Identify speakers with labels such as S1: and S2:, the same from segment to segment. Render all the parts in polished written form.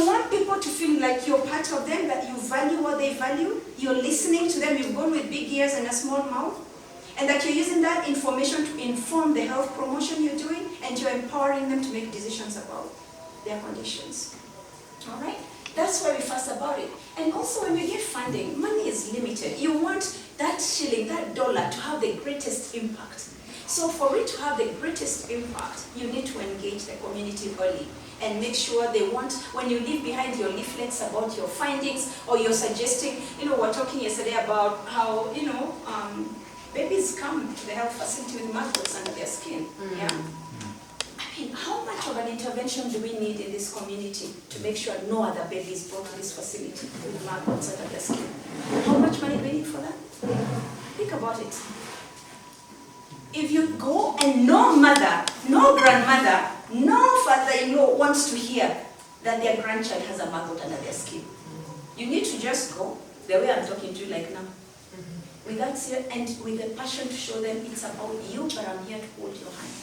S1: you want people to feel like you're part of them, that you value what they value, you're listening to them, you've gone with big ears and a small mouth, and that you're using that information to inform the health promotion you're doing, and you're empowering them to make decisions about their conditions. All right? That's why we fuss about it. And also when we get funding, money is limited. You want that shilling, that dollar to have the greatest impact. So for it to have the greatest impact, you need to engage the community early and make sure they want, when you leave behind your leaflets about your findings, or you're suggesting, we were talking yesterday about how, babies come to the health facility with maggots under their skin. Mm-hmm. Yeah. I mean, how much of an intervention do we need in this community to make sure no other baby is brought to this facility with maggots under their skin? How much money do we need for that? Think about it. If you go and no mother, no grandmother, no father-in-law wants to hear that their grandchild has a maggot under their skin, you need to just go the way I'm talking to you like now. With that and with the passion to show them it's about you, but I'm here to hold your hand.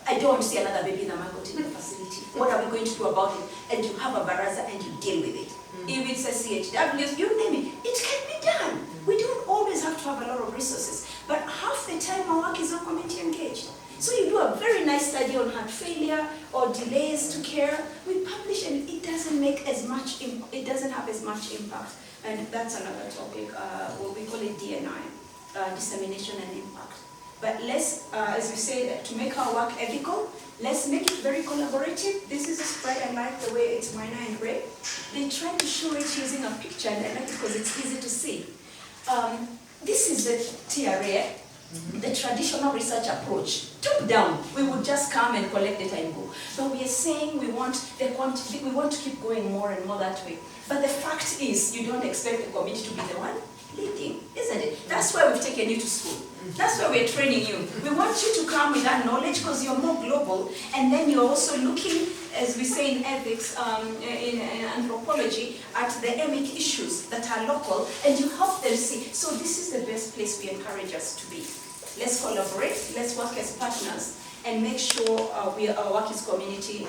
S1: I don't want to see another baby in a maggot in the facility. What are we going to do about it? And you have a baraza and you deal with it. If it's a CHW, you name it, it can be done. We don't always have to have a lot of resources, but half the time our work is not community engaged. So you do a very nice study on heart failure or delays to care. We publish and it doesn't make as much, it doesn't have as much impact. And that's another topic, what we call it DNI, dissemination and impact. But let's, as we say, to make our work ethical, let's make it very collaborative. This is a spread, I like the way it's minor and gray. They try to show it using a picture, and I like it because it's easy to see. This is the TRA, the traditional research approach. Top down, we would just come and collect data and go. But we are saying we want to keep going more and more that way. But the fact is, you don't expect the committee to be the one leading, isn't it? That's why we've taken you to school. That's why we're training you. We want you to come with that knowledge because you're more global, and then you're also looking, as we say in ethics, in anthropology, at the emic issues that are local, and you help them see. So this is the best place we encourage us to be. Let's collaborate, let's work as partners, and make sure our work is community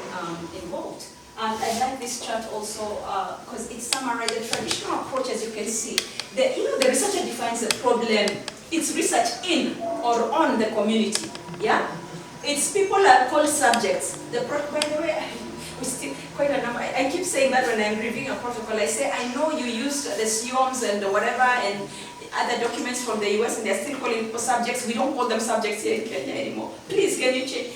S1: involved. I like this chart also because it summarizes the traditional approach, as you can see. The researcher defines the problem. It's research in or on the community. Yeah? It's people are called subjects. By the way, we still quite a number. I keep saying that when I'm reviewing a protocol. I say, I know you used the SIOMs and whatever and other documents from the US, and they're still calling people subjects. We don't call them subjects here in Kenya anymore. Please, can you change?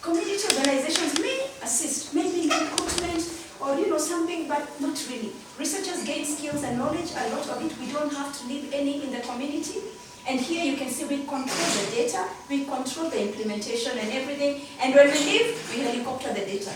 S1: Community organizations may assist, maybe in recruitment or something, but not really. Researchers gain skills and knowledge, a lot of it. We don't have to leave any in the community. And here you can see we control the data, we control the implementation and everything. And when we leave, we helicopter the data.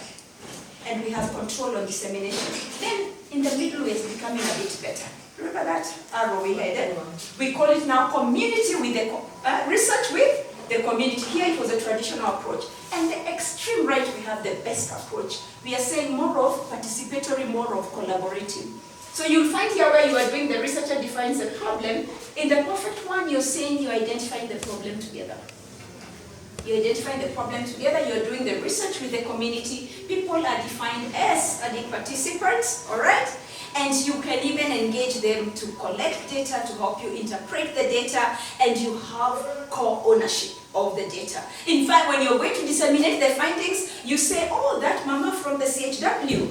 S1: And we have control on dissemination. Then in the middle, it's becoming a bit better. Remember that arrow we had? We call it now community with the research with the community. Here it was a traditional approach. And the extreme right, we have the best approach. We are saying more of participatory, more of collaborative. So you'll find here where you are doing the researcher defines the problem. In the perfect one, you're saying you're identifying the problem together. You're identifying the problem together, you're doing the research with the community. People are defined as the participants, all right? And you can even engage them to collect data, to help you interpret the data, and you have co-ownership of the data. In fact, when you're going to disseminate the findings, you say, oh, that mama from the CHW,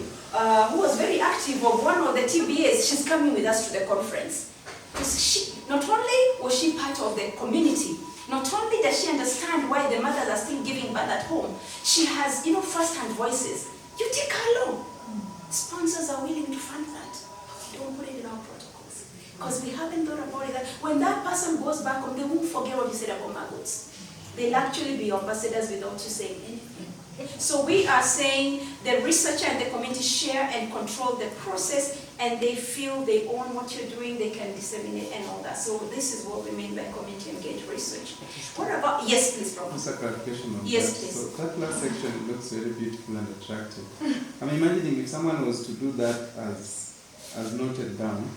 S1: who was very active of one of the TBAs, she's coming with us to the conference. Because not only was she part of the community, not only does she understand why the mothers are still giving birth at home, she has, first-hand voices. You take her along. Sponsors are willing to fund that. Don't put it in our protocols. Because we haven't thought about it. That when that person goes back home, they won't forget what you said about maggots. They'll actually be ambassadors without you saying anything. So we are saying the researcher and the community share and control the process, and they feel they own what you're doing, they can disseminate and all that. So this is what we mean by community engaged research. What about, yes please, Professor.
S2: Just a clarification on
S1: yes,
S2: that.
S1: Please.
S2: So that last section looks very beautiful and attractive. I'm imagining if someone was to do that as noted down,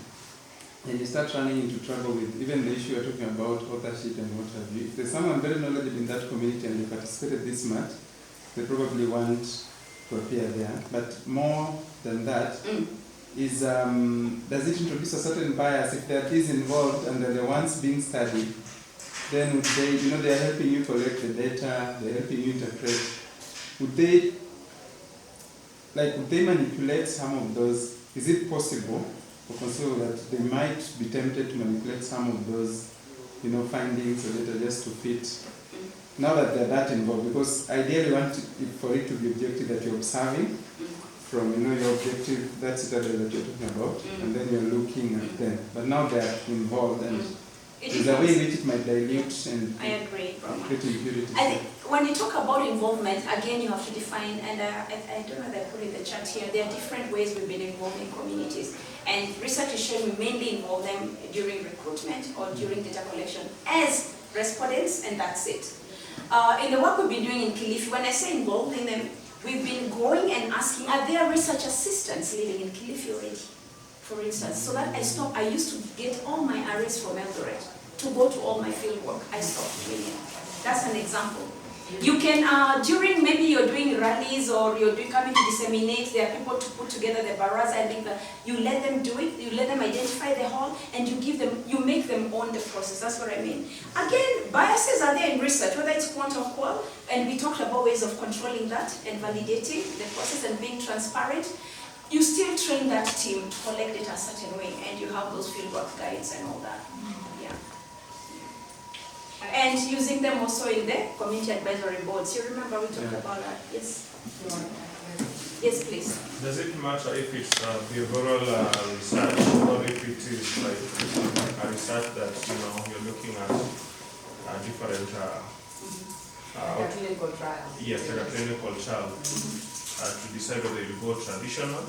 S2: and you start running into trouble with even the issue you're talking about, authorship and what have you. If there's someone very knowledgeable in that community and they participated this much, they probably want to appear there. But more than that, is does it introduce a certain bias? If there are these involved and they're the ones being studied, then would they, they are helping you collect the data, they're helping you interpret. Would they manipulate some of those? Is it possible to consider that they might be tempted to manipulate some of those, findings or data just to fit? Now that they're that involved, because ideally you want for it to be objective that you're observing from your objective, that citadel that you're talking about, and then you're looking at them. But now they're involved, and there's a way in which it might dilute and
S1: I agree,
S2: create impurities.
S1: I think when you talk about involvement, again you have to define, and I don't know that I put in the chat here, there are different ways we've been involved in communities. And research is showing we mainly involve them during recruitment or during data collection as respondents, and that's it. In the work we've been doing in Kilifi, when I say involving them, we've been going and asking, are there research assistants living in Kilifi already, for instance? So that I used to get all my arrays from Eldoret to go to all my field work. I stopped doing it. That's an example. You can, during maybe you're doing rallies or you're coming to disseminate, there are people to put together the baraza. I think that you let them do it, you let them identify the hall, and you make them own the process. That's what I mean. Again, biases are there in research, whether it's quant or qual, and we talked about ways of controlling that and validating the process and being transparent. You still train that team to collect data a certain way, and you have those fieldwork guides and all that. Yeah. And using them also in the community advisory boards. You remember we talked about that? Yes. Yes, please.
S3: Does it matter if it's behavioral research or if it is like a research that you're looking at different
S4: clinical trial?
S3: Yes, like a clinical trial to decide whether you go traditional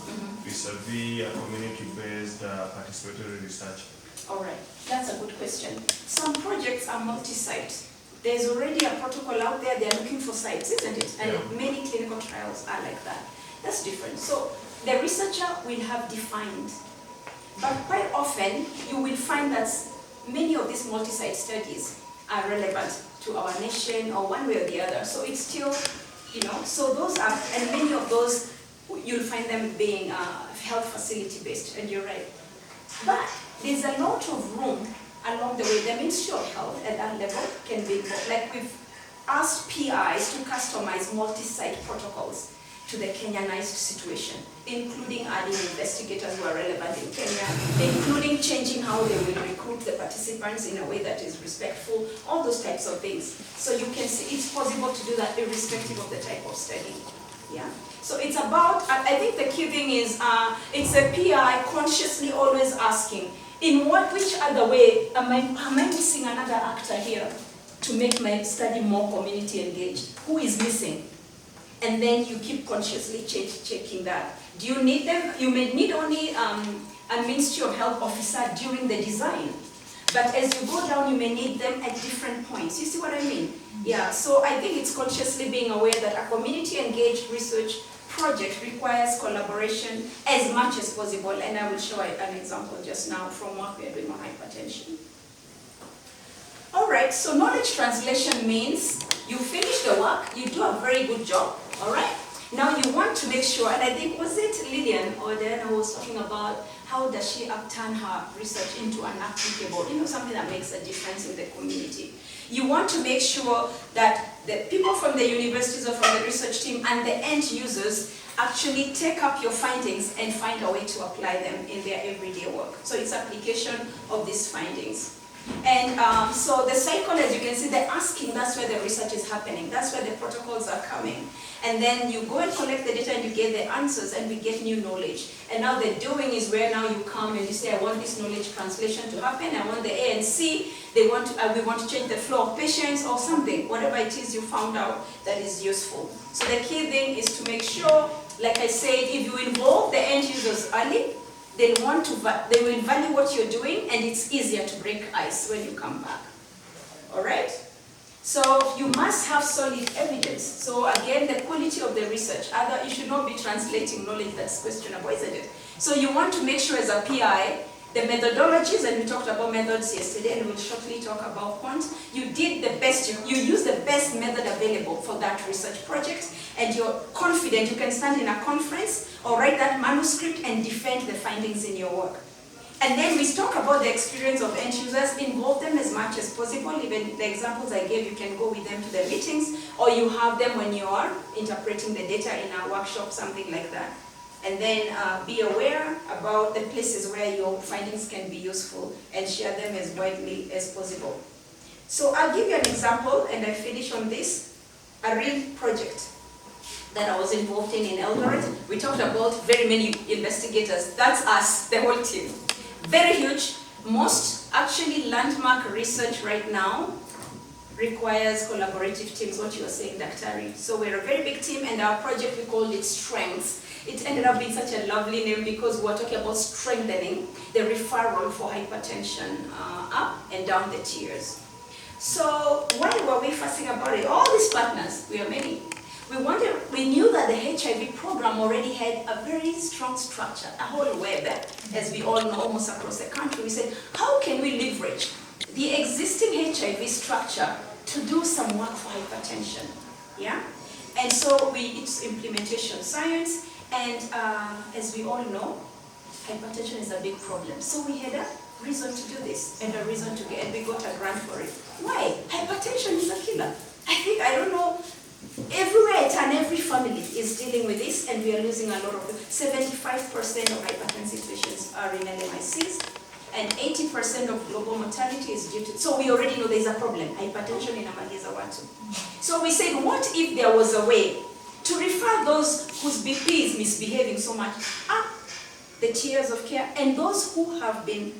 S3: vis-a-vis a community-based participatory research.
S1: All right, that's a good question. Some projects are multi-site. There's already a protocol out there, they're looking for sites, isn't it? And many clinical trials are like that. That's different. So the researcher will have defined, but quite often you will find that many of these multi-site studies are relevant to our nation or one way or the other. So it's still, so those are, and many of those, you'll find them being health facility based, and you're right. But there's a lot of room along the way. The Ministry of Health at that level can be involved. Like we've asked PIs to customize multi-site protocols to the Kenyanized situation, including adding investigators who are relevant in Kenya, including changing how they will recruit the participants in a way that is respectful, all those types of things. So you can see it's possible to do that irrespective of the type of study. Yeah. So it's about, I think the key thing is, it's a PI consciously always asking, which other way am I missing another actor here to make my study more community engaged? Who is missing? And then you keep consciously checking that. Do you need them? You may need only a Ministry of Health officer during the design. But as you go down, you may need them at different points. You see what I mean? Yeah, so I think it's consciously being aware that a community-engaged research project requires collaboration as much as possible, and I will show an example just now from what we are doing on hypertension. All right, so knowledge translation means you finish the work, you do a very good job, all right? Now you want to make sure, and I think, was it Lillian or Diana who was talking about how does she upturn her research into an applicable, something that makes a difference in the community. You want to make sure that the people from the universities or from the research team and the end users actually take up your findings and find a way to apply them in their everyday work. So it's application of these findings. And so the cycle, as you can see, the asking, that's where the research is happening. That's where the protocols are coming. And then you go and collect the data and you get the answers and we get new knowledge. And now the doing is where now you come and you say, I want this knowledge translation to happen. I want the A and C. We want to change the flow of patients or something, whatever it is you found out that is useful. So the key thing is to make sure, like I said, if you involve the end users early, they will value what you're doing, and it's easier to break ice when you come back. All right? So you must have solid evidence. So again, the quality of the research. You should not be translating knowledge that's questionable, isn't it? So you want to make sure as a PI, the methodologies, and we talked about methods yesterday, and we'll shortly talk about points. You did the best, you used the best method available for that research project, and you're confident you can stand in a conference or write that manuscript and defend the findings in your work. And then we talk about the experience of end users, involve them as much as possible. Even the examples I gave, you can go with them to the meetings, or you have them when you are interpreting the data in a workshop, something like that. And then be aware about the places where your findings can be useful and share them as widely as possible. So I'll give you an example, and I finish on this, a real project that I was involved in Eldoret. We talked about very many investigators. That's us, the whole team. Very huge. Most actually landmark research right now requires collaborative teams, what you were saying, Dr. So we're a very big team, and our project, we called it Strengths. It ended up being such a lovely name because we're talking about strengthening the referral for hypertension up and down the tiers. So why were we fussing about it? All these partners, we are many. We knew that the HIV program already had a very strong structure, a whole web, as we all know, almost across the country. We said, how can we leverage the existing HIV structure to do some work for hypertension? Yeah? And so it's implementation science, and as we all know, hypertension is a big problem. So we had a reason to do this, and a reason to get, and we got a grant for it. Why? Hypertension is a killer. I don't know, everywhere and every family is dealing with this, and we are losing a lot of them. 75% of hypertensive patients are in LMICs, and 80% of global mortality is due to, so we already know there's a problem, hypertension in Amaliza Watu. So we said, what if there was a way to refer those whose BP is misbehaving so much up the tiers of care, and those who have been,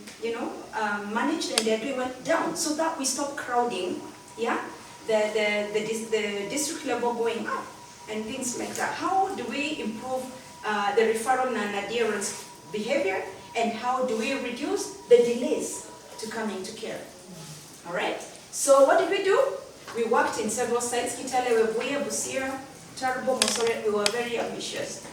S1: managed and they're doing well down, so that we stop crowding, yeah, the district level going up and things like that. How do we improve the referral and adherence behavior, and how do we reduce the delays to coming to care? All right. So what did we do? We worked in several sites: Kitale, Webuye, Busia, Tarbo, Mosore. We were very ambitious.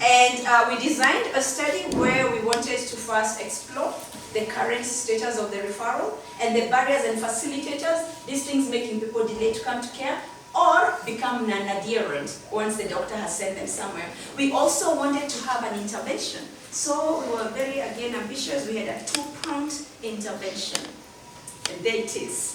S1: And we designed a study where we wanted to first explore the current status of the referral and the barriers and facilitators, these things making people delay to come to care or become non-adherent once the doctor has sent them somewhere. We also wanted to have an intervention. So we were very, again, ambitious. We had a 2-pronged intervention. And there it is.